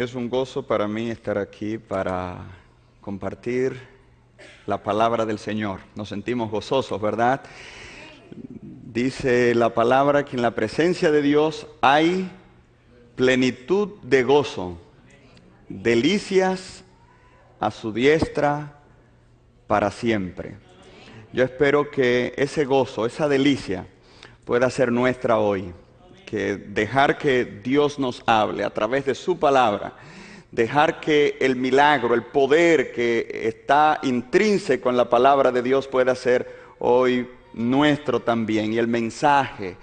Es un gozo para mí estar aquí para compartir la palabra del Señor. Nos sentimos gozosos, ¿verdad? Dice la palabra que en la presencia de Dios hay plenitud de gozo, delicias a su diestra para siempre. Yo espero que ese gozo, esa delicia, pueda ser nuestra hoy. Que dejar que Dios nos hable a través de su palabra, dejar que el milagro, el poder que está intrínseco en la palabra de Dios pueda ser hoy nuestro también. Y el mensaje,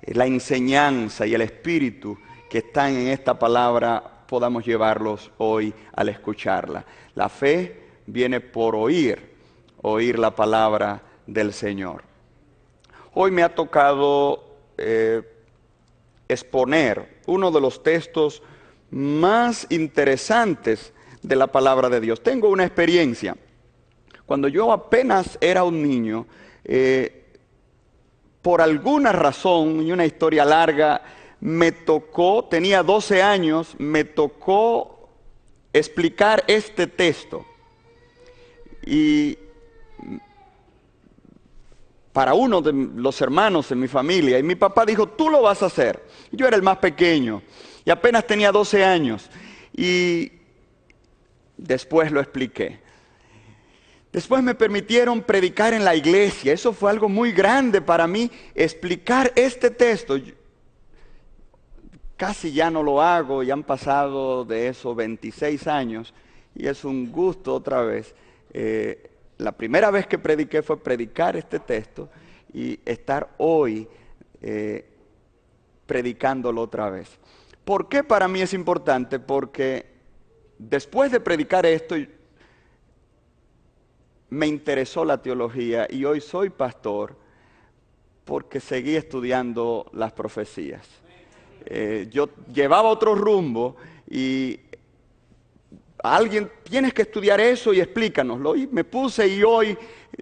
la enseñanza y el espíritu que están en esta palabra podamos llevarlos hoy al escucharla. La fe viene por oír la palabra del Señor. Hoy me ha tocado exponer uno de los textos más interesantes de la palabra de Dios. Tengo una experiencia. Cuando yo apenas era un niño, por alguna razón, y una historia larga, me tocó, tenía 12 años, me tocó explicar este texto. Y para uno de los hermanos en mi familia, y mi papá dijo, tú lo vas a hacer. Yo era el más pequeño, y apenas tenía 12 años, y después lo expliqué. Después me permitieron predicar en la iglesia, eso fue algo muy grande para mí, explicar este texto. Casi ya no lo hago, ya han pasado de eso 26 años, y es un gusto otra vez. La primera vez que prediqué fue predicar este texto y estar hoy predicándolo otra vez. ¿Por qué para mí es importante? Porque después de predicar esto me interesó la teología y hoy soy pastor porque seguí estudiando las profecías. Yo llevaba otro rumbo y alguien, tienes que estudiar eso y explícanoslo. Y me puse y hoy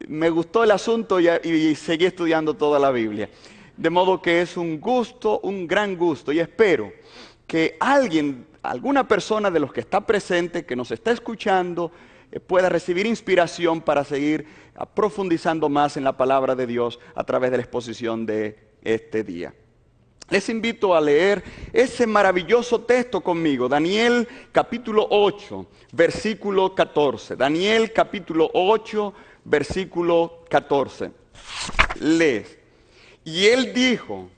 me gustó el asunto y seguí estudiando toda la Biblia. De modo que es un gusto, un gran gusto. Y espero que alguna persona de los que está presente, que nos está escuchando, pueda recibir inspiración para seguir profundizando más en la palabra de Dios a través de la exposición de este día. Les invito a leer ese maravilloso texto conmigo, Daniel capítulo 8, versículo 14. Daniel capítulo 8, versículo 14. Lees. Y él dijo,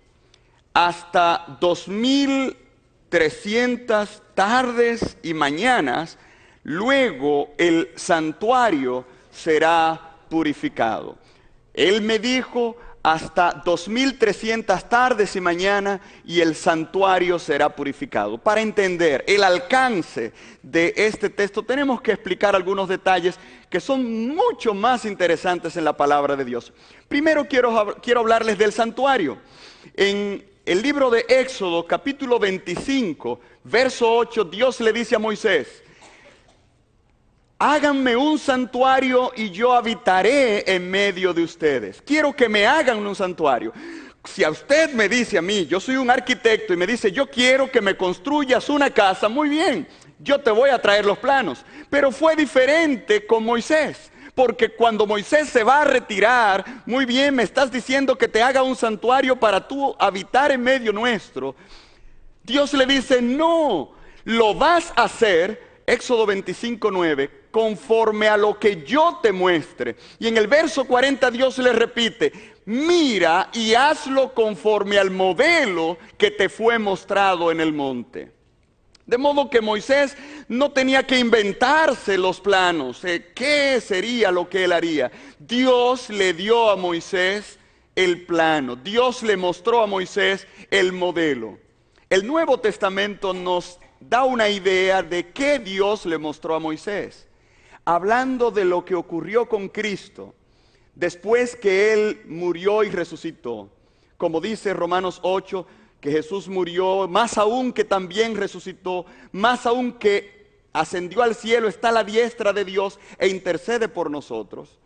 hasta 2300 tardes y mañanas, luego el santuario será purificado. Él me dijo, hasta 2300 tardes y mañana y el santuario será purificado. Para entender el alcance de este texto tenemos que explicar algunos detalles que son mucho más interesantes en la palabra de Dios. Primero quiero hablarles del santuario. En el libro de Éxodo, capítulo 25, verso 8, Dios le dice a Moisés, háganme un santuario y yo habitaré en medio de ustedes. Quiero que me hagan un santuario. Si a usted me dice a mí, yo soy un arquitecto y me dice, yo quiero que me construyas una casa, muy bien, yo te voy a traer los planos. Pero fue diferente con Moisés, porque cuando Moisés se va a retirar, muy bien, me estás diciendo que te haga un santuario para tú habitar en medio nuestro. Dios le dice, no, lo vas a hacer, Éxodo 25, 9, conforme a lo que yo te muestre. Y en el verso 40 Dios le repite, mira y hazlo conforme al modelo que te fue mostrado en el monte. De modo que Moisés no tenía que inventarse los planos, qué sería lo que él haría. Dios le dio a Moisés el plano, Dios le mostró a Moisés el modelo. El Nuevo Testamento nos da una idea de qué Dios le mostró a Moisés. Hablando de lo que ocurrió con Cristo, después que Él murió y resucitó. Como dice Romanos 8, que Jesús murió, más aún que también resucitó, más aún que ascendió al cielo, está a la diestra de Dios e intercede por nosotros.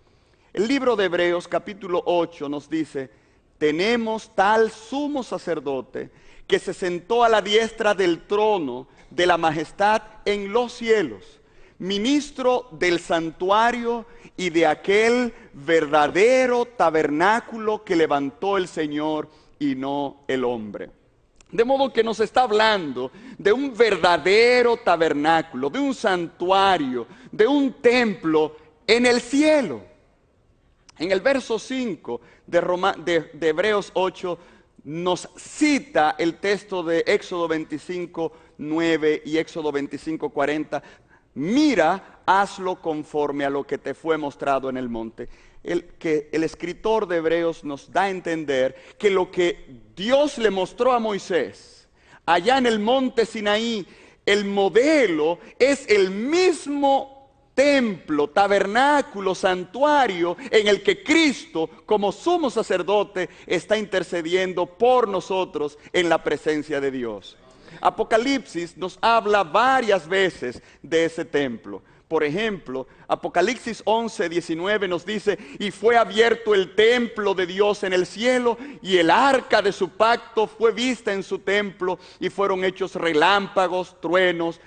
El libro de Hebreos, capítulo 8, nos dice, tenemos tal sumo sacerdote que se sentó a la diestra del trono de la majestad en los cielos, ministro del santuario y de aquel verdadero tabernáculo que levantó el Señor y no el hombre. De modo que nos está hablando de un verdadero tabernáculo, de un santuario, de un templo en el cielo. En el verso 5 de Hebreos 8 nos cita el texto de Éxodo 25, 9 y Éxodo 25, 40. Mira, hazlo conforme a lo que te fue mostrado en el monte. El escritor de Hebreos nos da a entender que lo que Dios le mostró a Moisés allá en el monte Sinaí, el modelo es el mismo templo, tabernáculo, santuario en el que Cristo, como sumo sacerdote, está intercediendo por nosotros en la presencia de Dios. Apocalipsis nos habla varias veces de ese templo. Por ejemplo, Apocalipsis 11, 19 nos dice: y fue abierto el templo de Dios en el cielo, y el arca de su pacto fue vista en su templo, y fueron hechos relámpagos, truenos,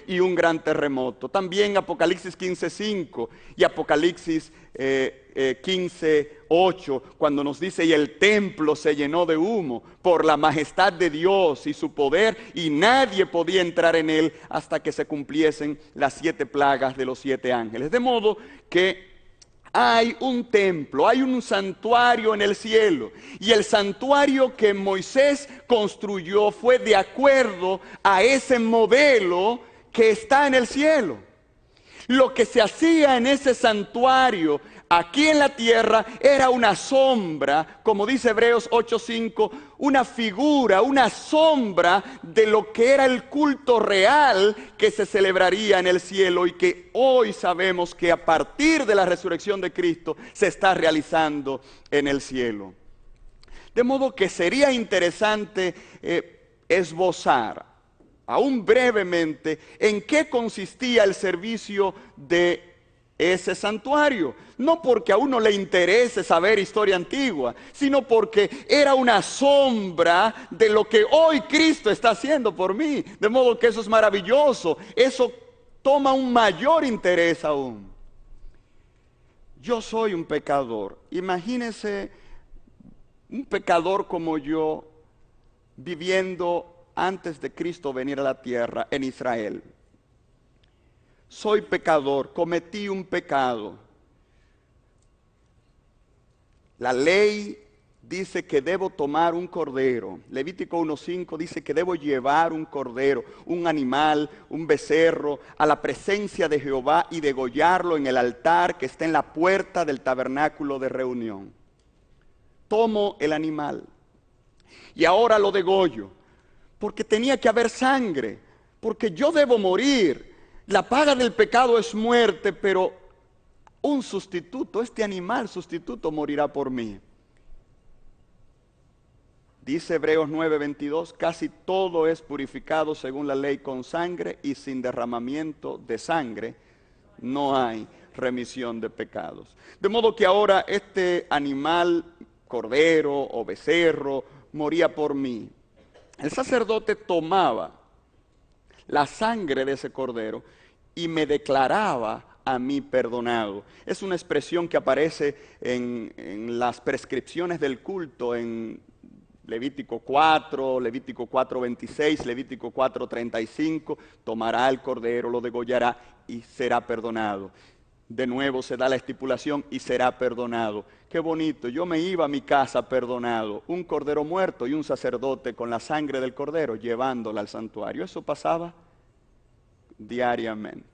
y un gran terremoto. También Apocalipsis 15, 5 y Apocalipsis 15, 8, cuando nos dice: y el templo se llenó de humo por la majestad de Dios y su poder, y nadie podía entrar en él hasta que se cumpliesen las 7 plagas de los 7 ángeles. De modo que hay un templo, hay un santuario en el cielo, y el santuario que Moisés construyó fue de acuerdo a ese modelo que está en el cielo. Lo que se hacía en ese santuario aquí en la tierra era una sombra, como dice Hebreos 8:5, una figura, una sombra de lo que era el culto real que se celebraría en el cielo, y que hoy sabemos que a partir de la resurrección de Cristo se está realizando en el cielo. De modo que sería interesante esbozar aún brevemente en qué consistía el servicio de ese santuario. No porque a uno le interese saber historia antigua, sino porque era una sombra de lo que hoy Cristo está haciendo por mí. De modo que eso es maravilloso. Eso toma un mayor interés aún. Yo soy un pecador. Imagínese un pecador como yo viviendo antes de Cristo venir a la tierra en Israel. Soy pecador, cometí un pecado. La ley dice que debo tomar un cordero. Levítico 1:5 dice que debo llevar un cordero, un animal, un becerro, a la presencia de Jehová y degollarlo en el altar que está en la puerta del tabernáculo de reunión. Tomo el animal y ahora lo degollo, porque tenía que haber sangre, porque yo debo morir. La paga del pecado es muerte, pero un sustituto, este animal sustituto morirá por mí. Dice Hebreos 9:22, casi todo es purificado según la ley con sangre, y sin derramamiento de sangre no hay remisión de pecados. De modo que ahora este animal, cordero o becerro, moría por mí. El sacerdote tomaba la sangre de ese cordero y me declaraba a mí perdonado. Es una expresión que aparece en las prescripciones del culto en Levítico 4, Levítico 4:26, Levítico 4:35. Tomará el cordero, lo degollará y será perdonado. De nuevo se da la estipulación: y será perdonado. Qué bonito, yo me iba a mi casa perdonado. Un cordero muerto y un sacerdote con la sangre del cordero llevándola al santuario. Eso pasaba diariamente.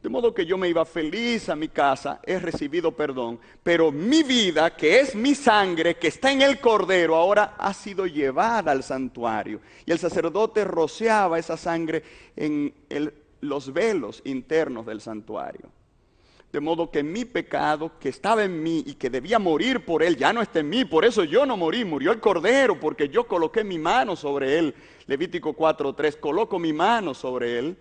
De modo que yo me iba feliz a mi casa, he recibido perdón, pero mi vida, que es mi sangre, que está en el cordero, ahora ha sido llevada al santuario. Y el sacerdote rociaba esa sangre en los velos internos del santuario. De modo que mi pecado, que estaba en mí y que debía morir por él, ya no está en mí. Por eso yo no morí, murió el cordero, porque yo coloqué mi mano sobre él. Levítico 4:3, coloco mi mano sobre él.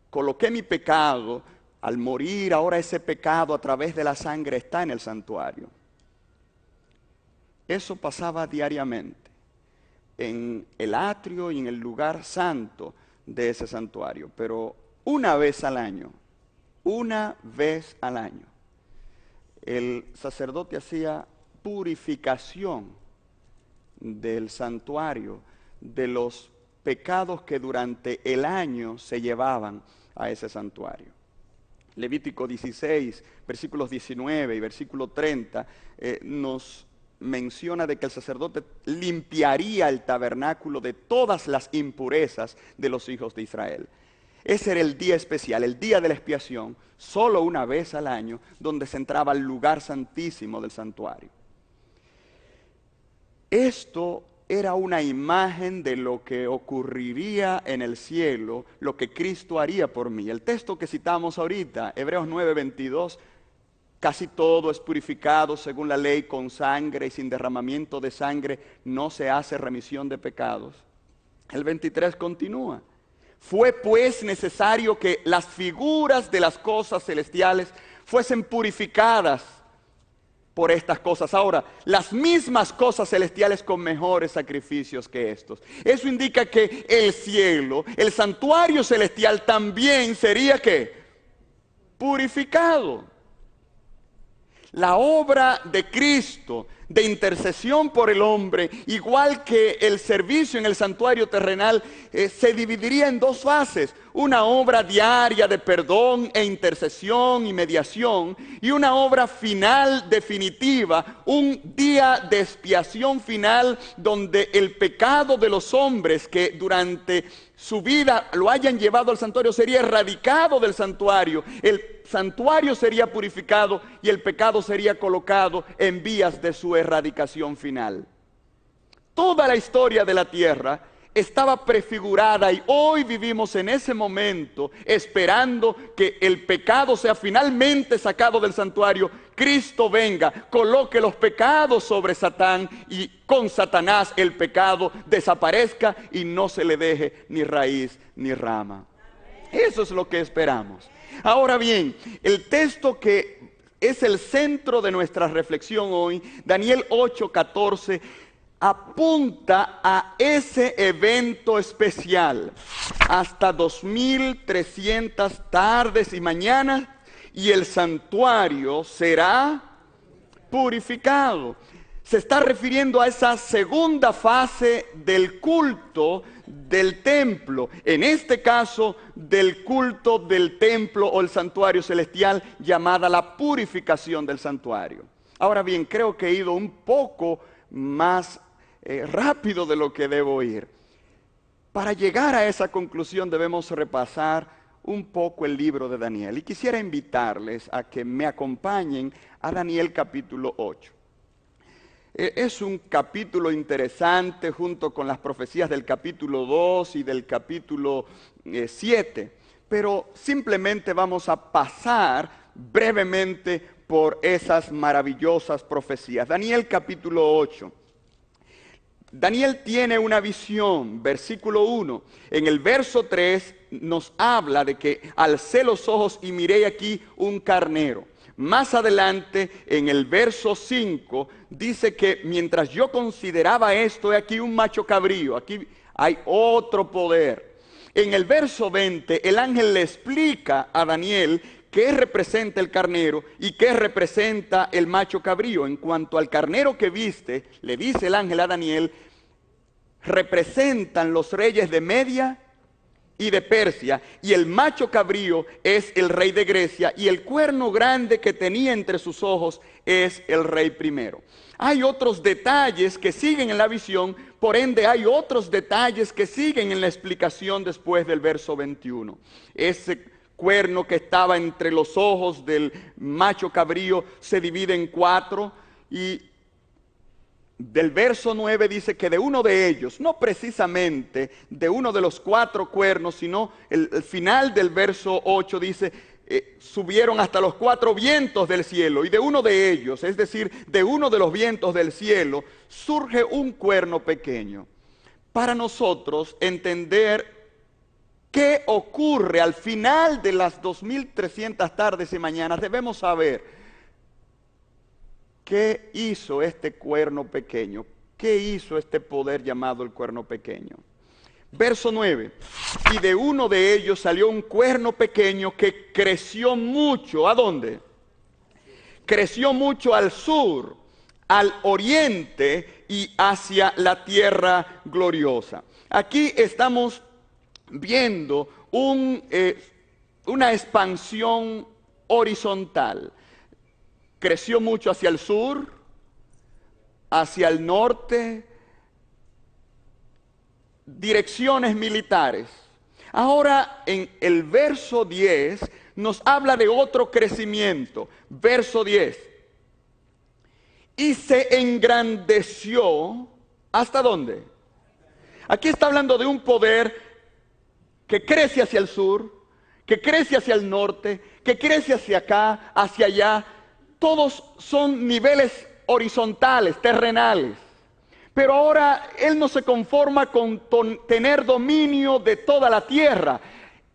Coloqué mi pecado. Al morir, ahora ese pecado a través de la sangre está en el santuario. Eso pasaba diariamente. en el atrio y en el lugar santo de ese santuario. Pero una vez al año, el sacerdote hacía purificación del santuario, de los pecados que durante el año se llevaban a ese santuario. Levítico 16, versículos 19 y versículo 30 nos menciona de que el sacerdote limpiaría el tabernáculo de todas las impurezas de los hijos de Israel. Ese era el día especial, el día de la expiación, solo una vez al año, donde se entraba al lugar santísimo del santuario. Esto era una imagen de lo que ocurriría en el cielo, lo que Cristo haría por mí. El texto que citamos ahorita, Hebreos 9:22, casi todo es purificado según la ley con sangre, y sin derramamiento de sangre no se hace remisión de pecados. El 23 continúa. Fue pues necesario que las figuras de las cosas celestiales fuesen purificadas por estas cosas. Ahora, las mismas cosas celestiales con mejores sacrificios que estos. Eso indica que el cielo, el santuario celestial también sería ¿qué? Purificado. La obra de Cristo de intercesión por el hombre, igual que el servicio en el santuario terrenal, se dividiría en dos fases: una obra diaria de perdón e intercesión y mediación, y una obra final definitiva, un día de expiación final, donde el pecado de los hombres que durante su vida lo hayan llevado al santuario sería erradicado del santuario, el santuario sería purificado y el pecado sería colocado en vías de su erradicación final. Toda la historia de la tierra estaba prefigurada y hoy vivimos en ese momento esperando que el pecado sea finalmente sacado del santuario, Cristo venga, coloque los pecados sobre Satán y con Satanás el pecado desaparezca y no se le deje ni raíz ni rama. Eso es lo que esperamos. Ahora bien, el texto que es el centro de nuestra reflexión hoy, Daniel 8:14, apunta a ese evento especial. Hasta 2300 tardes y mañanas y el santuario será purificado. Se está refiriendo a esa segunda fase del culto del templo, en este caso del culto del templo o el santuario celestial, llamada la purificación del santuario. Ahora bien, creo que he ido un poco más rápido de lo que debo ir. Para llegar a esa conclusión debemos repasar un poco el libro de Daniel, y quisiera invitarles a que me acompañen a Daniel capítulo 8. Es un capítulo interesante junto con las profecías del capítulo 2 y del capítulo 7, pero simplemente vamos a pasar brevemente por esas maravillosas profecías. Daniel capítulo 8. Daniel tiene una visión, versículo 1. En el verso 3 nos habla de que alcé los ojos y miré aquí un carnero. Más adelante, en el verso 5, dice que mientras yo consideraba esto, he aquí un macho cabrío, aquí hay otro poder. En el verso 20, el ángel le explica a Daniel qué representa el carnero y qué representa el macho cabrío. En cuanto al carnero que viste, le dice el ángel a Daniel, representan los reyes de Media y de Persia, y el macho cabrío es el rey de Grecia, y el cuerno grande que tenía entre sus ojos es el rey primero. Hay otros detalles que siguen en la visión, por ende hay otros detalles que siguen en la explicación después del verso 21. Ese cuerno que estaba entre los ojos del macho cabrío se divide en 4, y del verso 9 dice que de uno de ellos, no precisamente de uno de los 4 cuernos, sino el final del verso 8 dice, subieron hasta los 4 vientos del cielo, y de uno de ellos, es decir, de uno de los vientos del cielo, surge un cuerno pequeño. Para nosotros entender qué ocurre al final de las 2300 tardes y mañanas, debemos saber ¿qué hizo este cuerno pequeño? ¿Qué hizo este poder llamado el cuerno pequeño? Verso 9. Y de uno de ellos salió un cuerno pequeño que creció mucho. ¿A dónde? Creció mucho al sur, al oriente y hacia la tierra gloriosa. Aquí estamos viendo una expansión horizontal. Creció mucho hacia el sur, hacia el norte, direcciones militares. Ahora en el verso 10 nos habla de otro crecimiento. Verso 10. Y se engrandeció, ¿hasta dónde? Aquí está hablando de un poder que crece hacia el sur, que crece hacia el norte, que crece hacia acá, hacia allá. Todos son niveles horizontales, terrenales. Pero ahora Él no se conforma con tener dominio de toda la tierra.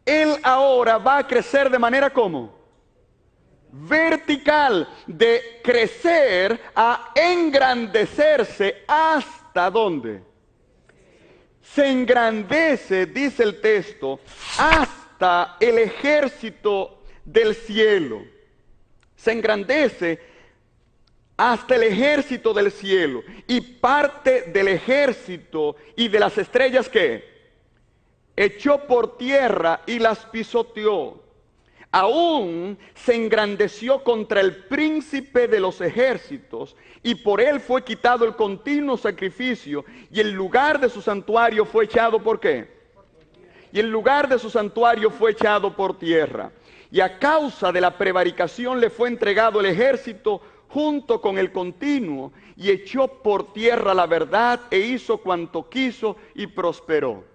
Él ahora va a crecer de manera ¿cómo? Vertical, de crecer a engrandecerse. ¿Hasta dónde? Se engrandece, dice el texto, hasta el ejército del cielo. Se engrandece hasta el ejército del cielo. Y parte del ejército y de las estrellas, ¿qué? Echó por tierra y las pisoteó. Aún se engrandeció contra el príncipe de los ejércitos, y por él fue quitado el continuo sacrificio, y el lugar de su santuario fue echado ¿por qué? Y el lugar de su santuario fue echado por tierra. Y a causa de la prevaricación le fue entregado el ejército junto con el continuo, y echó por tierra la verdad, e hizo cuanto quiso y prosperó.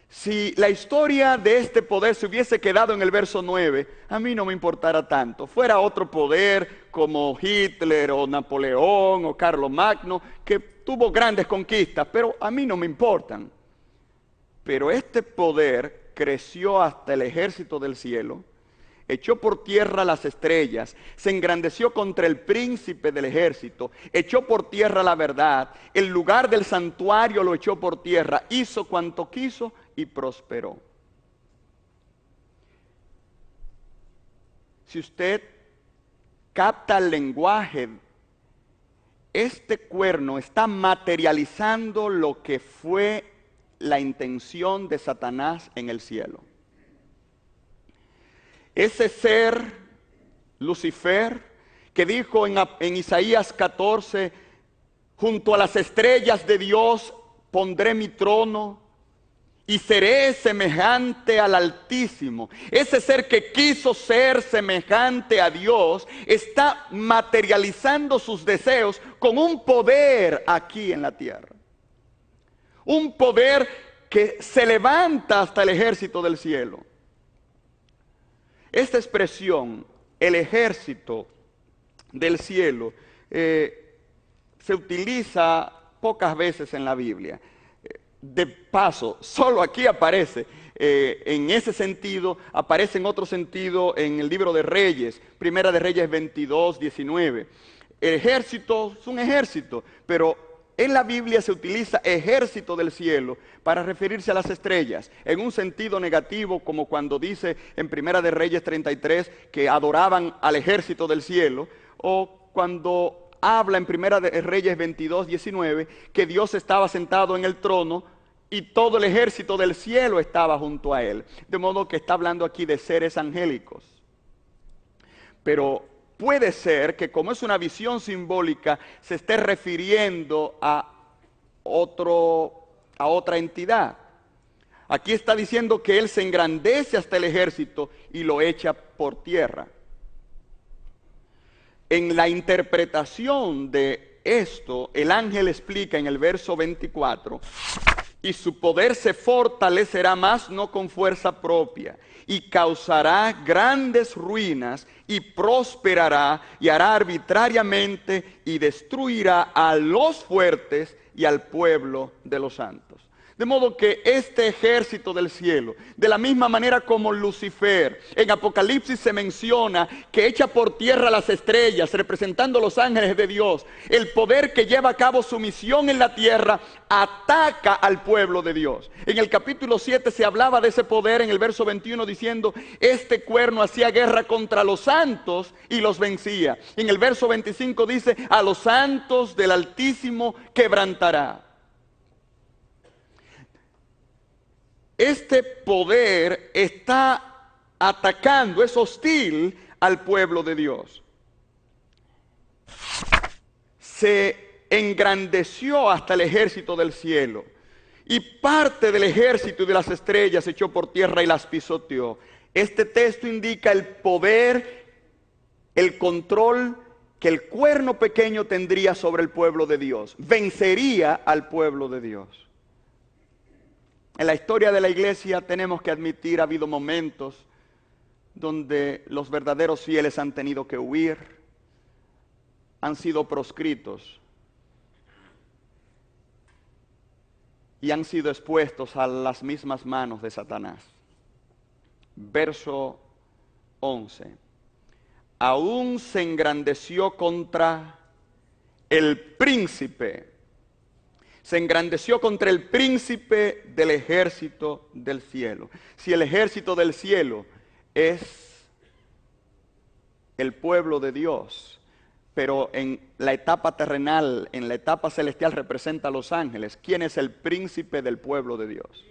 Si la historia de este poder se hubiese quedado en el verso 9, a mí no me importara tanto. Fuera otro poder como Hitler o Napoleón o Carlomagno, que tuvo grandes conquistas, pero a mí no me importan. Pero este poder creció hasta el ejército del cielo, echó por tierra las estrellas, se engrandeció contra el príncipe del ejército, echó por tierra la verdad, el lugar del santuario lo echó por tierra, hizo cuanto quiso y prosperó. Si usted capta el lenguaje, este cuerno está materializando lo que fue la intención de Satanás en el cielo. Ese ser, Lucifer, que dijo en Isaías 14, junto a las estrellas de Dios pondré mi trono y seré semejante al Altísimo. Ese ser que quiso ser semejante a Dios está materializando sus deseos con un poder aquí en la tierra. Un poder que se levanta hasta el ejército del cielo. Esta expresión, el ejército del cielo, se utiliza pocas veces en la Biblia. De paso, solo aquí aparece en ese sentido, aparece en otro sentido en el libro de Reyes, Primera de Reyes 22, 19. El ejército es un ejército, pero en la Biblia se utiliza ejército del cielo para referirse a las estrellas, en un sentido negativo, como cuando dice en Primera de Reyes 33 que adoraban al ejército del cielo, o cuando habla en Primera de Reyes 22, 19, que Dios estaba sentado en el trono y todo el ejército del cielo estaba junto a él. De modo que está hablando aquí de seres angélicos. Pero puede ser que, como es una visión simbólica, se esté refiriendo a otra entidad. Aquí está diciendo que él se engrandece hasta el ejército y lo echa por tierra. En la interpretación de esto, el ángel explica en el verso 24, y su poder se fortalecerá más, no con fuerza propia, y causará grandes ruinas, y prosperará, y hará arbitrariamente, y destruirá a los fuertes y al pueblo de los santos. De modo que este ejército del cielo, de la misma manera como Lucifer, en Apocalipsis se menciona que echa por tierra las estrellas, representando los ángeles de Dios, el poder que lleva a cabo su misión en la tierra, ataca al pueblo de Dios. En el capítulo 7 se hablaba de ese poder en el verso 21 diciendo, este cuerno hacía guerra contra los santos y los vencía. En el verso 25 dice, a los santos del Altísimo quebrantará. Este poder está atacando, es hostil al pueblo de Dios. Se engrandeció hasta el ejército del cielo, y parte del ejército y de las estrellas echó por tierra y las pisoteó. Este texto indica el poder, el control que el cuerno pequeño tendría sobre el pueblo de Dios. Vencería al pueblo de Dios. En la historia de la iglesia tenemos que admitir, ha habido momentos donde los verdaderos fieles han tenido que huir, han sido proscritos y han sido expuestos a las mismas manos de Satanás. Verso 11. Aún se engrandeció contra el príncipe. Se engrandeció contra el príncipe del ejército del cielo. Si el ejército del cielo es el pueblo de Dios, pero en la etapa terrenal, en la etapa celestial representa a los ángeles, ¿quién es el príncipe del pueblo de Dios?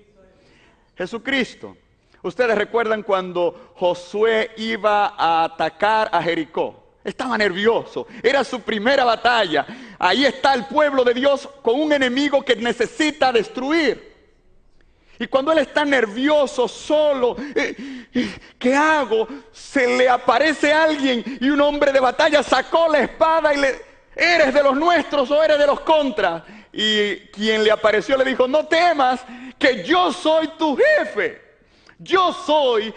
Jesucristo. Ustedes recuerdan cuando Josué iba a atacar a Jericó. Estaba nervioso, era su primera batalla. Ahí está el pueblo de Dios con un enemigo que necesita destruir. Y cuando él está nervioso, solo, ¿qué hago? Se le aparece alguien y un hombre de batalla sacó la espada y le, ¿eres de los nuestros o eres de los contras? Y quien le apareció le dijo, no temas, que yo soy tu jefe. Yo soy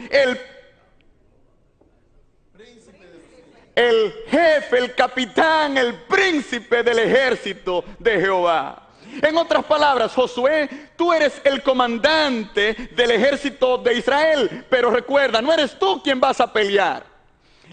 el jefe, el capitán, el príncipe del ejército de Jehová. En otras palabras, Josué, tú eres el comandante del ejército de Israel, pero recuerda, no eres tú quien vas a pelear.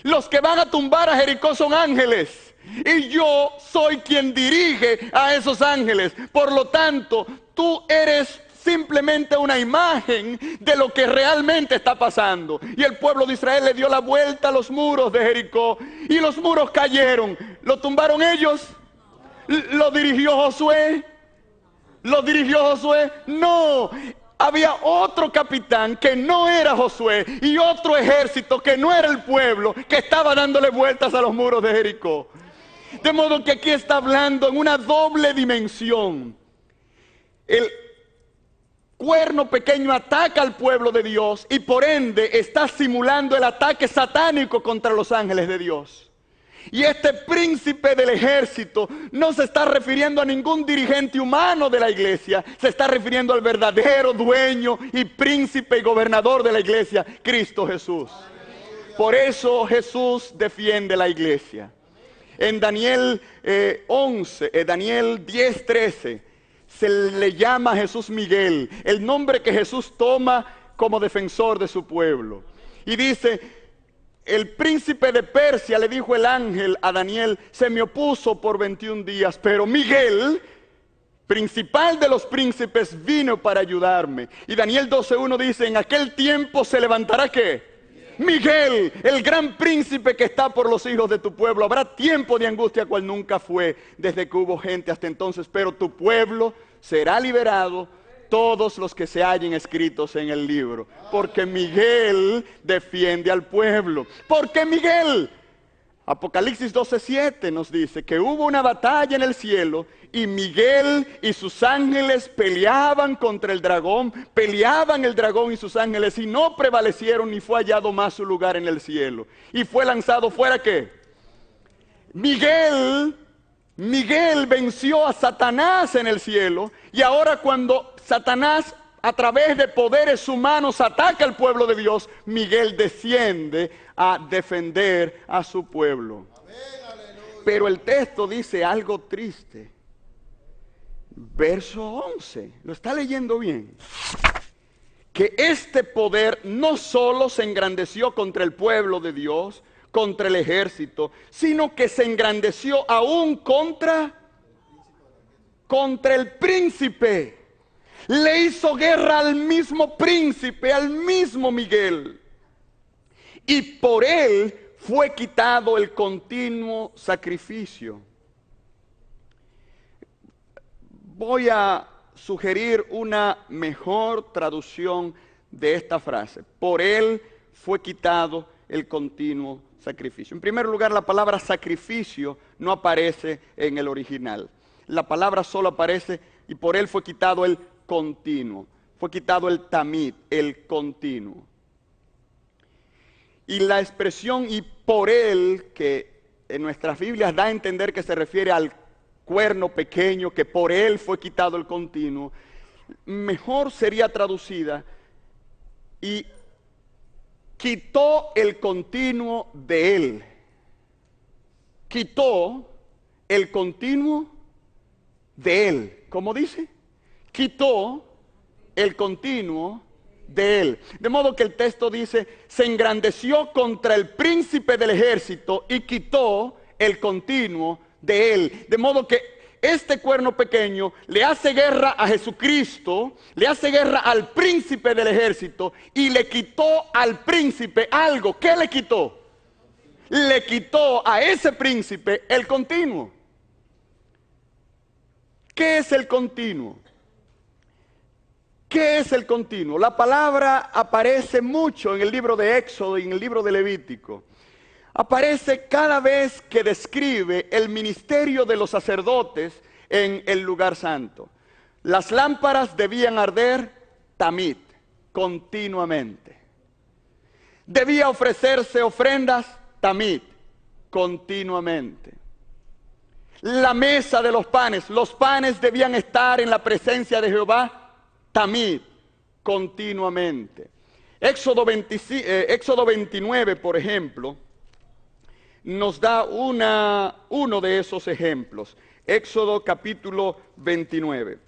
Los que van a tumbar a Jericó son ángeles, y yo soy quien dirige a esos ángeles. Por lo tanto, tú eres simplemente una imagen de lo que realmente está pasando. Y el pueblo de Israel le dio la vuelta a los muros de Jericó y los muros cayeron. ¿Lo tumbaron ellos? ¿Lo dirigió Josué? ¿Lo dirigió Josué? No. Había otro capitán que no era Josué y otro ejército que no era el pueblo que estaba dándole vueltas a los muros de Jericó. De modo que aquí está hablando en una doble dimensión. El cuerno pequeño ataca al pueblo de Dios y por ende está simulando el ataque satánico contra los ángeles de Dios. Y este príncipe del ejército no se está refiriendo a ningún dirigente humano de la iglesia, se está refiriendo al verdadero dueño y príncipe y gobernador de la iglesia, Cristo Jesús. Por eso Jesús defiende la iglesia. En Daniel 10:13 se le llama a Jesús Miguel, el nombre que Jesús toma como defensor de su pueblo. Y dice, el príncipe de Persia, le dijo el ángel a Daniel, se me opuso por 21 días, pero Miguel, principal de los príncipes, vino para ayudarme. Y Daniel 12:1 dice, en aquel tiempo se levantará ¿qué? Miguel, el gran príncipe que está por los hijos de tu pueblo. Habrá tiempo de angustia cual nunca fue desde que hubo gente hasta entonces, pero tu pueblo será liberado, todos los que se hallen escritos en el libro. Porque Miguel defiende al pueblo. Porque Miguel, Apocalipsis 12:7 nos dice que hubo una batalla en el cielo y Miguel y sus ángeles peleaban contra el dragón, peleaban el dragón y sus ángeles y no prevalecieron ni fue hallado más su lugar en el cielo. Y fue lanzado fuera ¿qué? Miguel venció a Satanás en el cielo y ahora cuando Satanás a través de poderes humanos ataca al pueblo de Dios, Miguel desciende a defender a su pueblo. Pero el texto dice algo triste. Verso 11, ¿lo está leyendo bien? Que este poder no solo se engrandeció contra el pueblo de Dios, contra el ejército, sino que se engrandeció aún contra el príncipe. Le hizo guerra al mismo príncipe, al mismo Miguel. Y por él fue quitado el continuo sacrificio. Voy a sugerir una mejor traducción de esta frase. Por él fue quitado el continuo sacrificio. En primer lugar, la palabra sacrificio no aparece en el original. La palabra solo aparece y por él fue quitado el continuo. Fue quitado el tamid, el continuo. Y la expresión y por él, que en nuestras Biblias da a entender que se refiere al cuerno pequeño, que por él fue quitado el continuo, mejor sería traducida y quitó el continuo de él. Quitó el continuo de él. ¿Cómo dice? Quitó el continuo de él. De modo que el texto dice, se engrandeció contra el príncipe del ejército y quitó el continuo de él. De modo que este cuerno pequeño le hace guerra a Jesucristo, le hace guerra al príncipe del ejército y le quitó al príncipe algo. ¿Qué le quitó? Le quitó a ese príncipe el continuo. ¿Qué es el continuo? ¿Qué es el continuo? La palabra aparece mucho en el libro de Éxodo y en el libro de Levítico. Aparece cada vez que describe el ministerio de los sacerdotes en el lugar santo. Las lámparas debían arder tamid, continuamente. Debía ofrecerse ofrendas tamid, continuamente. La mesa de los panes debían estar en la presencia de Jehová tamid, continuamente. Éxodo 29, por ejemplo, nos da uno de esos ejemplos. Éxodo capítulo 29.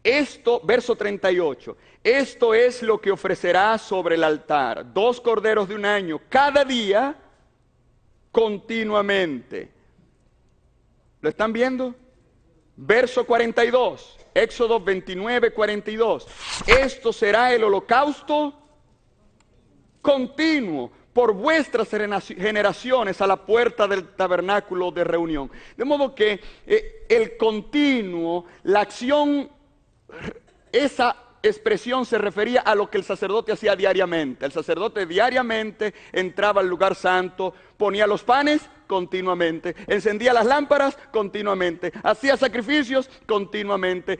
Esto, verso 38. Esto es lo que ofrecerá sobre el altar: 2 corderos de un año, cada día, continuamente. ¿Lo están viendo? Verso 42. Éxodo 29, 42. Esto será el holocausto continuo por vuestras generaciones a la puerta del tabernáculo de reunión. De modo que el continuo, la acción, esa expresión se refería a lo que el sacerdote hacía diariamente. El sacerdote diariamente entraba al lugar santo, ponía los panes continuamente, encendía las lámparas continuamente, hacía sacrificios continuamente,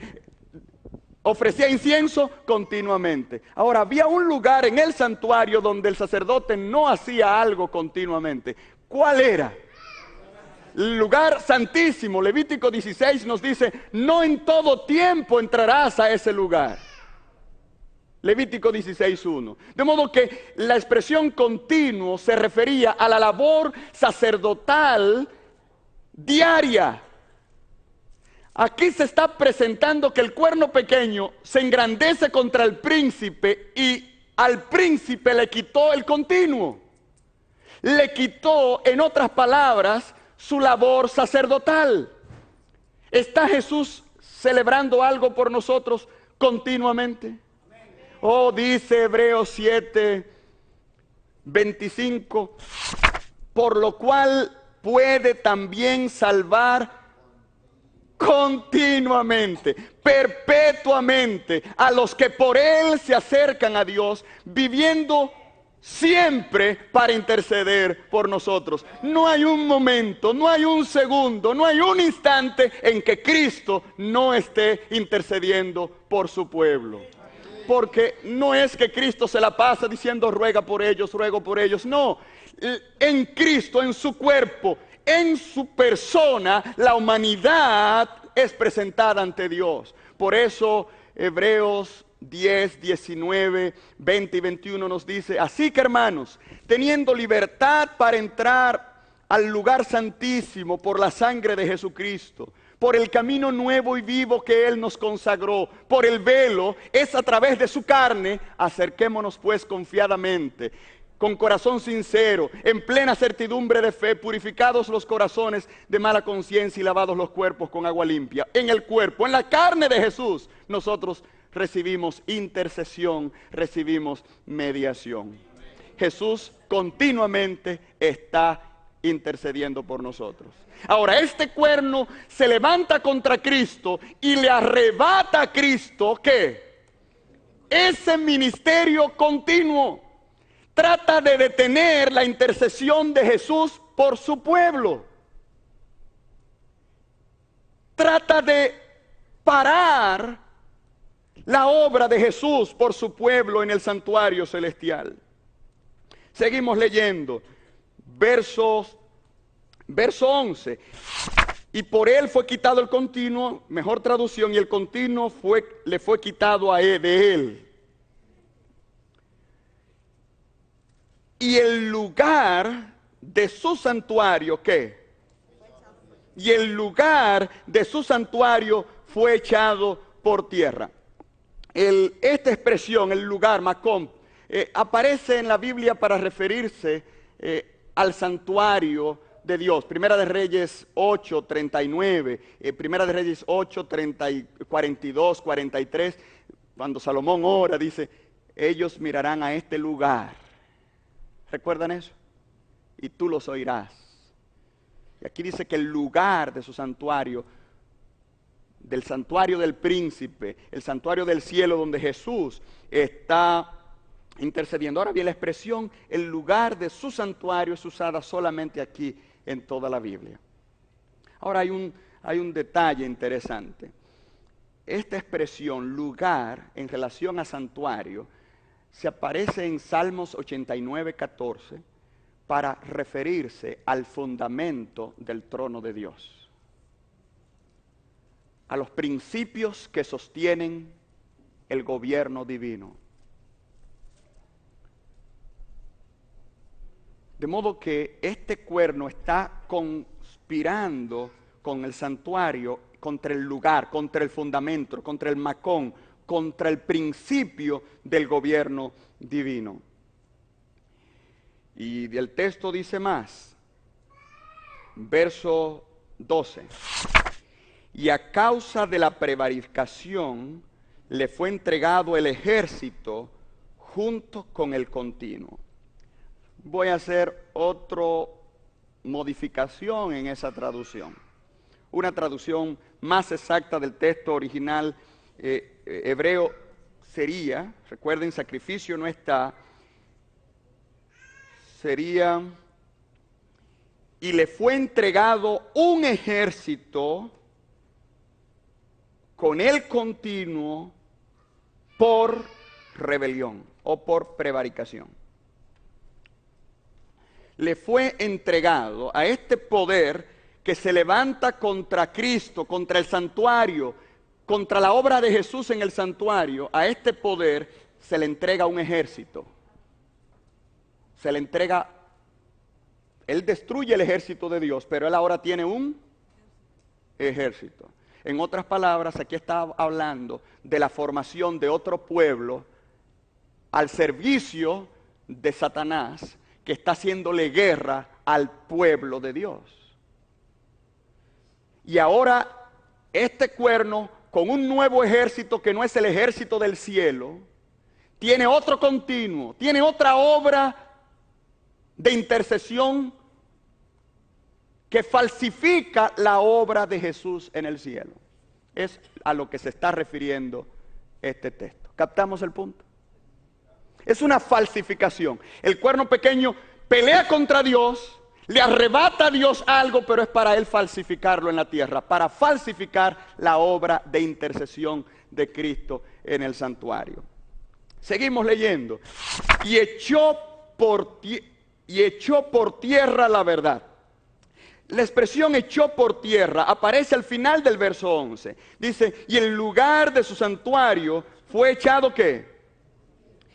ofrecía incienso continuamente. Ahora, había un lugar en el santuario donde el sacerdote no hacía algo continuamente. ¿Cuál era? El lugar santísimo. Levítico 16 nos dice, no en todo tiempo entrarás a ese lugar. Levítico 16:1. De modo que la expresión continuo se refería a la labor sacerdotal diaria. Aquí se está presentando que el cuerno pequeño se engrandece contra el príncipe y al príncipe le quitó el continuo. Le quitó, en otras palabras, su labor sacerdotal. ¿Está Jesús celebrando algo por nosotros continuamente? Oh, dice Hebreos 7, 25, por lo cual puede también salvar continuamente, perpetuamente, a los que por él se acercan a Dios, viviendo siempre para interceder por nosotros. No hay un momento, no hay un segundo, no hay un instante en que Cristo no esté intercediendo por su pueblo. Porque no es que Cristo se la pasa diciendo ruega por ellos, ruego por ellos. No, en Cristo, en su cuerpo, en su persona, la humanidad es presentada ante Dios. Por eso Hebreos 10, 19, 20 y 21 nos dice, así que hermanos, teniendo libertad para entrar al lugar santísimo por la sangre de Jesucristo, por el camino nuevo y vivo que Él nos consagró, por el velo, es a través de su carne. Acerquémonos pues confiadamente, con corazón sincero, en plena certidumbre de fe, purificados los corazones de mala conciencia y lavados los cuerpos con agua limpia. En el cuerpo, en la carne de Jesús, nosotros recibimos intercesión, recibimos mediación. Jesús continuamente está intercediendo por nosotros. Ahora, este cuerno se levanta contra Cristo y le arrebata a Cristo, ¿qué? Ese ministerio continuo. Trata de detener la intercesión de Jesús por su pueblo. Trata de parar la obra de Jesús por su pueblo en el santuario celestial. Seguimos leyendo. Verso 11. Y por él fue quitado el continuo, mejor traducción, y el continuo le fue quitado a él, de él. Y el lugar de su santuario, ¿qué? Y el lugar de su santuario fue echado por tierra. Esta expresión, el lugar, Macom, aparece en la Biblia para referirse al santuario de Dios. Primera de Reyes 8, 39, Primera de Reyes 8, 42, 43, cuando Salomón ora, dice, ellos mirarán a este lugar. ¿Recuerdan eso? Y tú los oirás. Y aquí dice que el lugar de su santuario, del santuario del príncipe, el santuario del cielo donde Jesús está intercediendo. Ahora bien, la expresión, el lugar de su santuario, es usada solamente aquí en toda la Biblia. Ahora hay un detalle interesante. Esta expresión, lugar, en relación a santuario, se aparece en Salmos 89, 14, para referirse al fundamento del trono de Dios, a los principios que sostienen el gobierno divino. De modo que este cuerno está conspirando con el santuario contra el lugar, contra el fundamento, contra el macón, contra el principio del gobierno divino. Y el texto dice más, verso 12. Y a causa de la prevaricación le fue entregado el ejército junto con el continuo. Voy a hacer otra modificación en esa traducción. Una traducción más exacta del texto original hebreo sería, recuerden, sacrificio no está, sería, y le fue entregado un ejército con el continuo por rebelión o por prevaricación. Le fue entregado a este poder que se levanta contra Cristo, contra el santuario, contra la obra de Jesús en el santuario. A este poder se le entrega un ejército. Se le entrega, él destruye el ejército de Dios, pero él ahora tiene un ejército. En otras palabras, aquí está hablando de la formación de otro pueblo al servicio de Satanás, que está haciéndole guerra al pueblo de Dios. Y ahora este cuerno, con un nuevo ejército que no es el ejército del cielo, tiene otro continuo, tiene otra obra de intercesión que falsifica la obra de Jesús en el cielo. Es a lo que se está refiriendo este texto. ¿Captamos el punto? Es una falsificación. El cuerno pequeño pelea contra Dios, le arrebata a Dios algo, pero es para él falsificarlo en la tierra, para falsificar la obra de intercesión de Cristo en el santuario. Seguimos leyendo. Y echó por tierra la verdad. La expresión echó por tierra aparece al final del verso 11. Dice, y el lugar de su santuario fue echado ¿qué?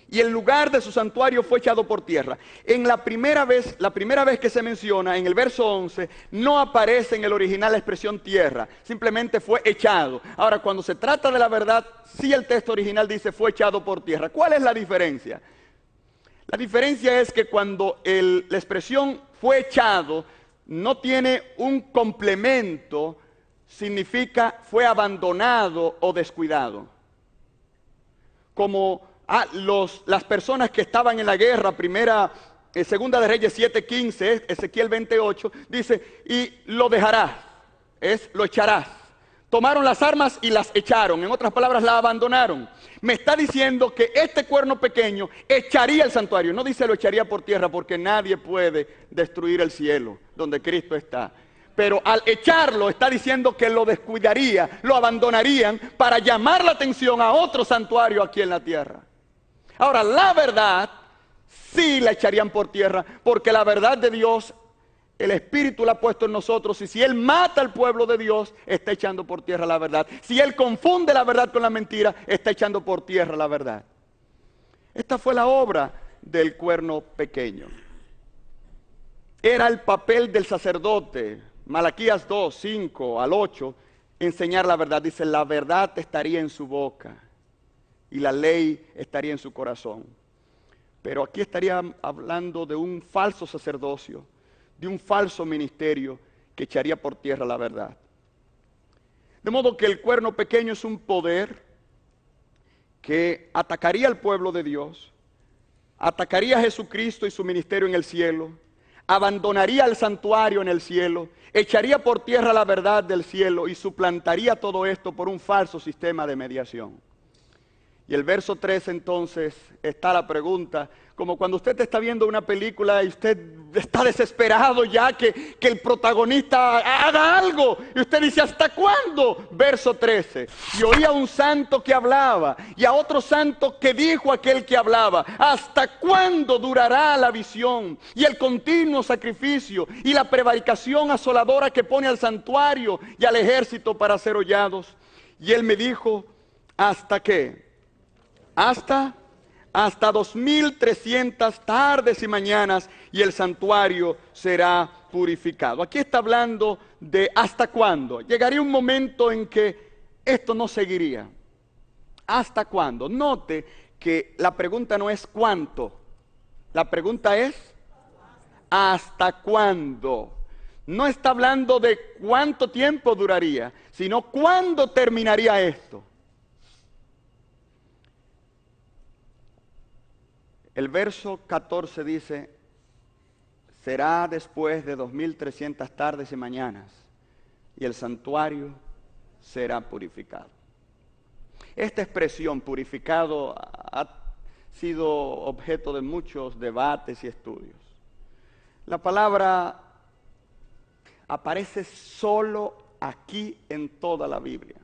y el lugar de su santuario fue echado por tierra. En la primera vez que se menciona, en el verso 11, no aparece en el original la expresión tierra, simplemente fue echado. Ahora, cuando se trata de la verdad, sí el texto original dice fue echado por tierra. ¿Cuál es la diferencia? La diferencia es que cuando la expresión fue echado no tiene un complemento, significa fue abandonado o descuidado. Como las personas que estaban en la guerra, segunda de Reyes 7:15, Ezequiel 28, dice, y lo dejarás, lo echarás. Tomaron las armas y las echaron, en otras palabras, la abandonaron. Me está diciendo que este cuerno pequeño echaría el santuario. No dice lo echaría por tierra, porque nadie puede destruir el cielo donde Cristo está. Pero al echarlo está diciendo que lo descuidaría, lo abandonarían para llamar la atención a otro santuario aquí en la tierra. Ahora, la verdad sí la echarían por tierra, porque la verdad de Dios, el Espíritu la ha puesto en nosotros, y si Él mata al pueblo de Dios, está echando por tierra la verdad. Si Él confunde la verdad con la mentira, está echando por tierra la verdad. Esta fue la obra del cuerno pequeño. Era el papel del sacerdote. Malaquías 2, 5 al 8, enseñar la verdad. Dice, la verdad estaría en su boca y la ley estaría en su corazón. Pero aquí estaría hablando de un falso sacerdocio, de un falso ministerio que echaría por tierra la verdad. De modo que el cuerno pequeño es un poder que atacaría al pueblo de Dios, atacaría a Jesucristo y su ministerio en el cielo, abandonaría el santuario en el cielo, echaría por tierra la verdad del cielo y suplantaría todo esto por un falso sistema de mediación. Y el verso 3 entonces está la pregunta, como cuando usted está viendo una película y usted está desesperado ya que el protagonista haga algo. Y usted dice, ¿hasta cuándo? Verso 13. Y oía a un santo que hablaba y a otro santo que dijo aquel que hablaba, ¿hasta cuándo durará la visión y el continuo sacrificio y la prevaricación asoladora que pone al santuario y al ejército para ser hollados? Y él me dijo, ¿hasta qué? Hasta 2300 tardes y mañanas y el santuario será purificado. Aquí está hablando de hasta cuándo. Llegaría un momento en que esto no seguiría. ¿Hasta cuándo? Note que la pregunta no es cuánto. La pregunta es ¿hasta cuándo? No está hablando de cuánto tiempo duraría, sino cuándo terminaría esto. El verso 14 dice, será después de 2300 tardes y mañanas, y el santuario será purificado. Esta expresión, purificado, ha sido objeto de muchos debates y estudios. La palabra aparece solo aquí en toda la Biblia.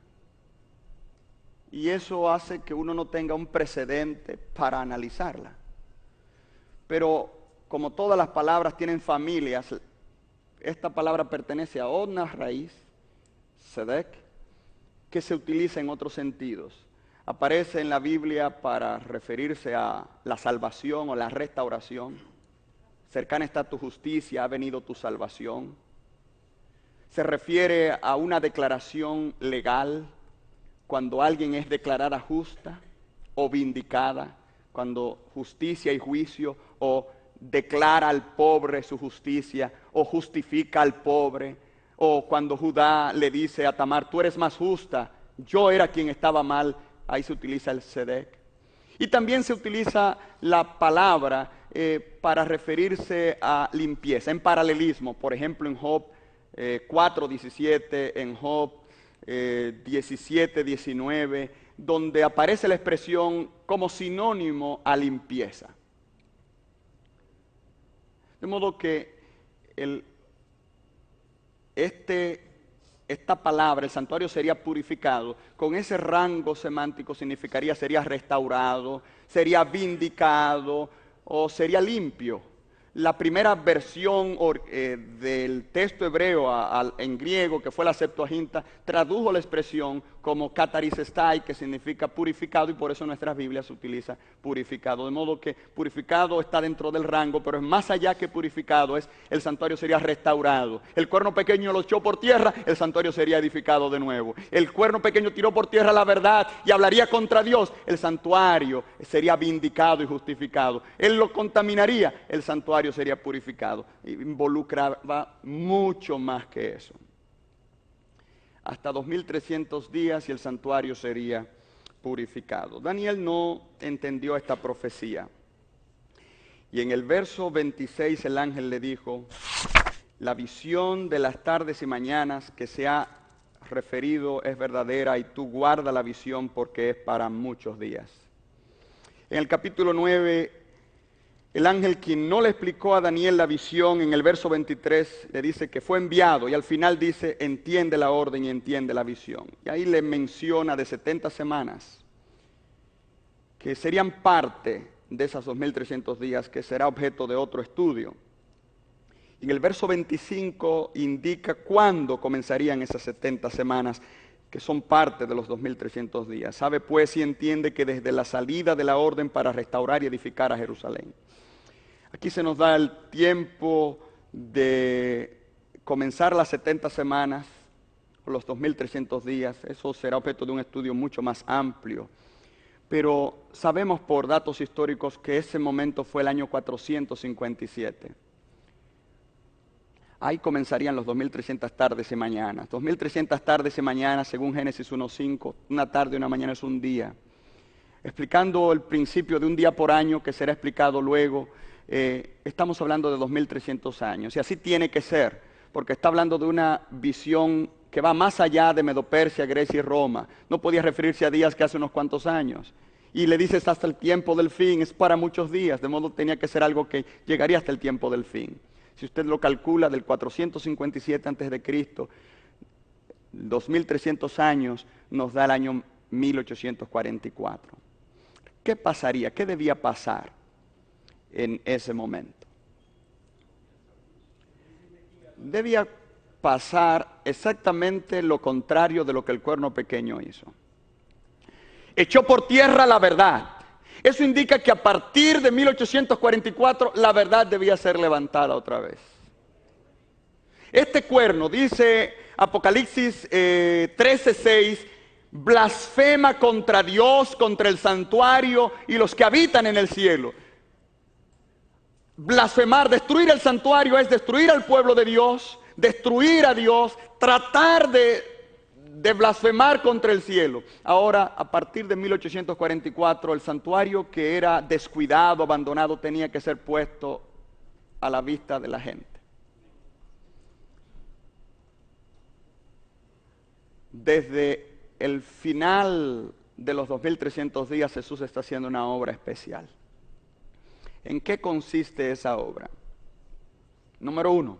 Y eso hace que uno no tenga un precedente para analizarla. Pero como todas las palabras tienen familias, esta palabra pertenece a una raíz, Sedek, que se utiliza en otros sentidos. Aparece en la Biblia para referirse a la salvación o la restauración. Cercana está tu justicia, ha venido tu salvación. Se refiere a una declaración legal, cuando alguien es declarada justa o vindicada, cuando justicia y juicio o declara al pobre su justicia o justifica al pobre, o cuando Judá le dice a Tamar, tú eres más justa, yo era quien estaba mal, ahí se utiliza el Sedek. Y también se utiliza la palabra para referirse a limpieza, en paralelismo, por ejemplo en Job 4:17, en Job 17:19, donde aparece la expresión como sinónimo a limpieza. De modo que esta palabra, el santuario sería purificado, con ese rango semántico significaría sería restaurado, sería vindicado o sería limpio. La primera versión del texto hebreo en griego, que fue la Septuaginta, tradujo la expresión como katarisestai, que significa purificado, y por eso en nuestras Biblias se utiliza purificado. De modo que purificado está dentro del rango, pero es más allá que purificado, el santuario sería restaurado. El cuerno pequeño lo echó por tierra, el santuario sería edificado de nuevo. El cuerno pequeño tiró por tierra la verdad y hablaría contra Dios, el santuario sería vindicado y justificado. Él lo contaminaría, el santuario sería purificado. Involucraba mucho más que eso. Hasta 2300 días y el santuario sería purificado. Daniel no entendió esta profecía. Y en el verso 26 el ángel le dijo: la visión de las tardes y mañanas que se ha referido es verdadera, y tú guarda la visión porque es para muchos días. En el capítulo 9, el ángel, quien no le explicó a Daniel la visión, en el verso 23 le dice que fue enviado, y al final dice: entiende la orden y entiende la visión. Y ahí le menciona de 70 semanas que serían parte de esas 2300 días, que será objeto de otro estudio. En el verso 25 indica cuándo comenzarían esas 70 semanas, que son parte de los 2300 días. Sabe pues y entiende que desde la salida de la orden para restaurar y edificar a Jerusalén. Aquí se nos da el tiempo de comenzar las 70 semanas, o los 2300 días. Eso será objeto de un estudio mucho más amplio. Pero sabemos por datos históricos que ese momento fue el año 457. Ahí comenzarían los 2300 tardes y mañanas. 2300 tardes y mañanas, según Génesis 1:5, una tarde y una mañana es un día. Explicando el principio de un día por año, que será explicado luego, estamos hablando de 2300 años. Y así tiene que ser, porque está hablando de una visión que va más allá de Medo-Persia, Grecia y Roma. No podía referirse a días que hace unos cuantos años. Y le dices hasta el tiempo del fin, es para muchos días, de modo tenía que ser algo que llegaría hasta el tiempo del fin. Si usted lo calcula, del 457 a.C., 2300 años nos da el año 1844. ¿Qué pasaría? ¿Qué debía pasar en ese momento? Debía pasar exactamente lo contrario de lo que el cuerno pequeño hizo. Echó por tierra la verdad. Eso indica que a partir de 1844 la verdad debía ser levantada otra vez. Este cuerno, dice Apocalipsis 13:6, blasfema contra Dios, contra el santuario y los que habitan en el cielo. Blasfemar, destruir el santuario es destruir al pueblo de Dios, destruir a Dios, tratar de blasfemar contra el cielo. Ahora, a partir de 1844, el santuario que era descuidado, abandonado, tenía que ser puesto a la vista de la gente. Desde el final de los 2300 días, Jesús está haciendo una obra especial. ¿En qué consiste esa obra? Número 1,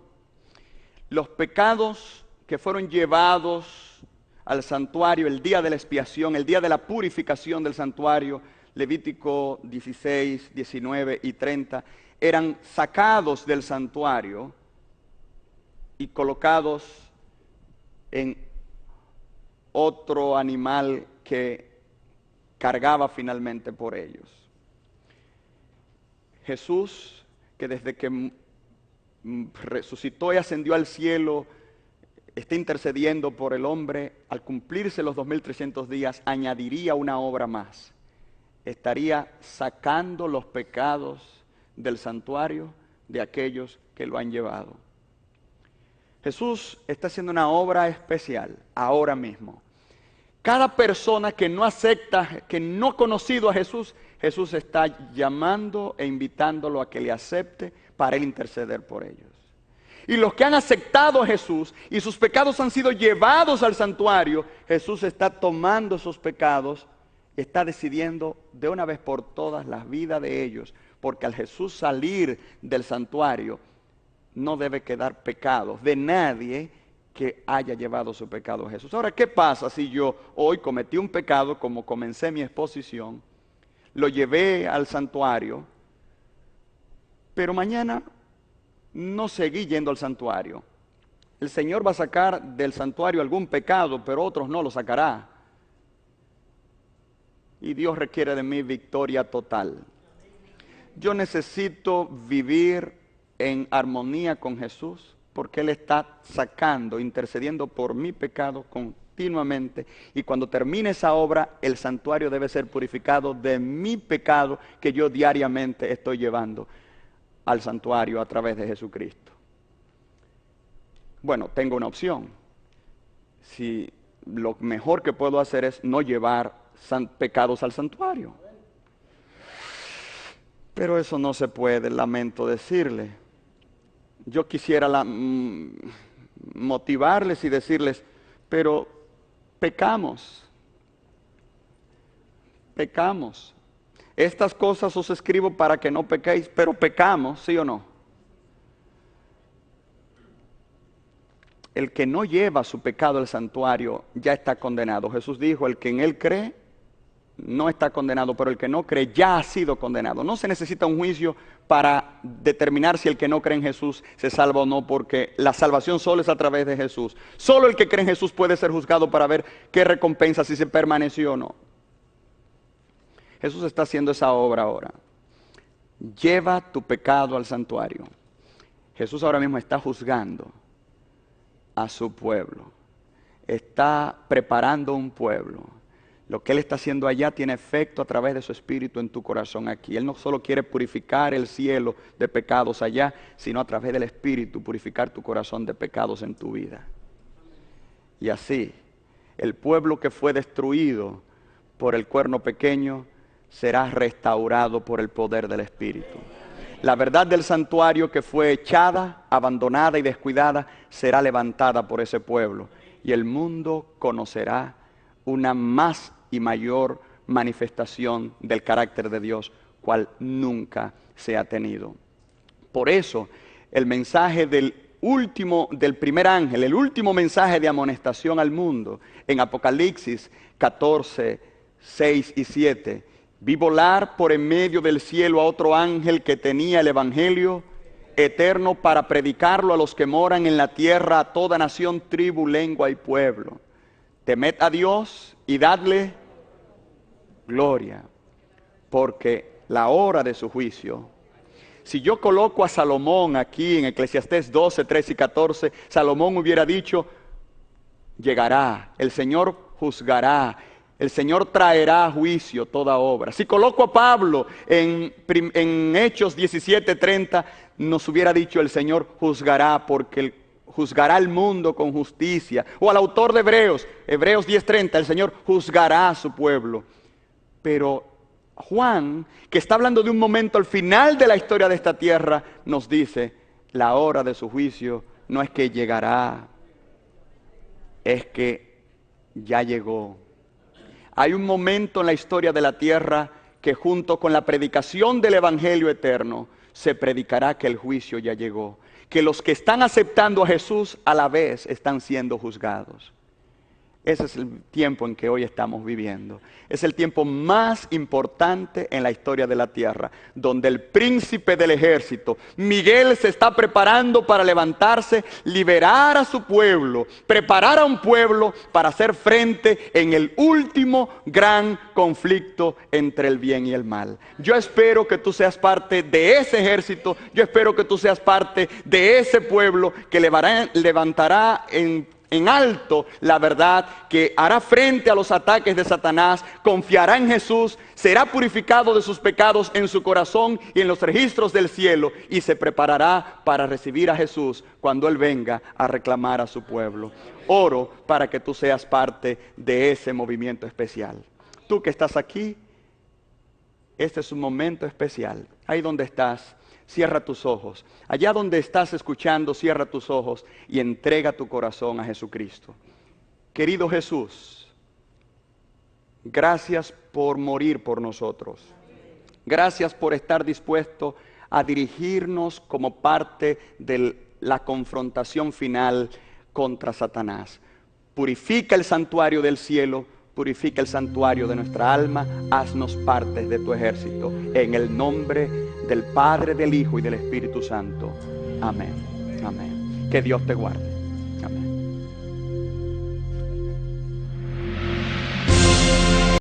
los pecados que fueron llevados al santuario el día de la expiación, el día de la purificación del santuario, Levítico 16, 19 y 30, eran sacados del santuario y colocados en otro animal que cargaba finalmente por ellos. Jesús, que desde que resucitó y ascendió al cielo, está intercediendo por el hombre, al cumplirse los 2300 días, añadiría una obra más. Estaría sacando los pecados del santuario de aquellos que lo han llevado. Jesús está haciendo una obra especial ahora mismo. Cada persona que no acepta, que no ha conocido a Jesús, Jesús está llamando e invitándolo a que le acepte para él interceder por ellos. Y los que han aceptado a Jesús y sus pecados han sido llevados al santuario, Jesús está tomando esos pecados y está decidiendo de una vez por todas la vida de ellos, porque al Jesús salir del santuario no debe quedar pecados de nadie que haya llevado su pecado a Jesús. Ahora, ¿qué pasa si yo hoy cometí un pecado, como comencé mi exposición, lo llevé al santuario, pero mañana no seguí yendo al santuario? El Señor va a sacar del santuario algún pecado, pero otros no lo sacará. y Dios requiere de mí victoria total. Yo necesito vivir en armonía con Jesús, porque Él está sacando, intercediendo por mi pecado continuamente, y cuando termine esa obra, el santuario debe ser purificado de mi pecado que yo diariamente estoy llevando al santuario a través de Jesucristo. Bueno, tengo una opción. Si lo mejor que puedo hacer es no llevar pecados al santuario. Pero eso no se puede, lamento decirle. Yo quisiera motivarles y decirles, pero pecamos. Pecamos. Estas cosas os escribo para que no pequéis, pero pecamos, ¿sí o no? El que no lleva su pecado al santuario ya está condenado. Jesús dijo, el que en Él cree no está condenado, pero el que no cree ya ha sido condenado. No se necesita un juicio para determinar si el que no cree en Jesús se salva o no, porque la salvación solo es a través de Jesús. Solo el que cree en Jesús puede ser juzgado para ver qué recompensa, si se permaneció o no. Jesús está haciendo esa obra ahora. Lleva tu pecado al santuario. Jesús ahora mismo está juzgando a su pueblo. Está preparando un pueblo. Lo que Él está haciendo allá tiene efecto a través de su Espíritu en tu corazón aquí. Él no solo quiere purificar el cielo de pecados allá, sino a través del Espíritu purificar tu corazón de pecados en tu vida. Y así, el pueblo que fue destruido por el cuerno pequeño será restaurado por el poder del Espíritu. La verdad del santuario que fue echada, abandonada y descuidada será levantada por ese pueblo. Y el mundo conocerá una más y mayor manifestación del carácter de Dios, cual nunca se ha tenido. Por eso, el mensaje del primer ángel, el último mensaje de amonestación al mundo, en Apocalipsis 14, 6 y 7, vi volar por en medio del cielo a otro ángel que tenía el evangelio eterno para predicarlo a los que moran en la tierra, a toda nación, tribu, lengua y pueblo. Temed a Dios y dadle gloria, porque la hora de su juicio. Si yo coloco a Salomón aquí en Eclesiastés 12, 13 y 14, Salomón hubiera dicho, llegará, el Señor juzgará, el Señor traerá a juicio toda obra. Si coloco a Pablo en Hechos 17, 30, nos hubiera dicho, el Señor juzgará, porque juzgará al mundo con justicia. O al autor de Hebreos 10:30, el Señor juzgará a su pueblo. Pero Juan, que está hablando de un momento al final de la historia de esta tierra, nos dice, la hora de su juicio no es que llegará, es que ya llegó. Hay un momento en la historia de la tierra que junto con la predicación del Evangelio eterno, se predicará que el juicio ya llegó. Que los que están aceptando a Jesús a la vez están siendo juzgados. Ese es el tiempo en que hoy estamos viviendo. Es el tiempo más importante en la historia de la tierra, donde el príncipe del ejército, Miguel, se está preparando para levantarse, liberar a su pueblo, preparar a un pueblo para hacer frente en el último gran conflicto entre el bien y el mal. Yo espero que tú seas parte de ese ejército, yo espero que tú seas parte de ese pueblo que levantará en alto la verdad, que hará frente a los ataques de Satanás, confiará en Jesús, será purificado de sus pecados en su corazón y en los registros del cielo, y se preparará para recibir a Jesús cuando Él venga a reclamar a su pueblo. Oro para que tú seas parte de ese movimiento especial. Tú que estás aquí, este es un momento especial. Ahí donde estás, cierra tus ojos. Allá donde estás escuchando, cierra tus ojos y entrega tu corazón a Jesucristo. Querido Jesús, gracias por morir por nosotros. Gracias por estar dispuesto a dirigirnos como parte de la confrontación final contra Satanás. Purifica el santuario del cielo, purifica el santuario de nuestra alma, haznos partes de tu ejército. En el nombre del Padre, del Hijo y del Espíritu Santo. Amén. Amén. Que Dios te guarde.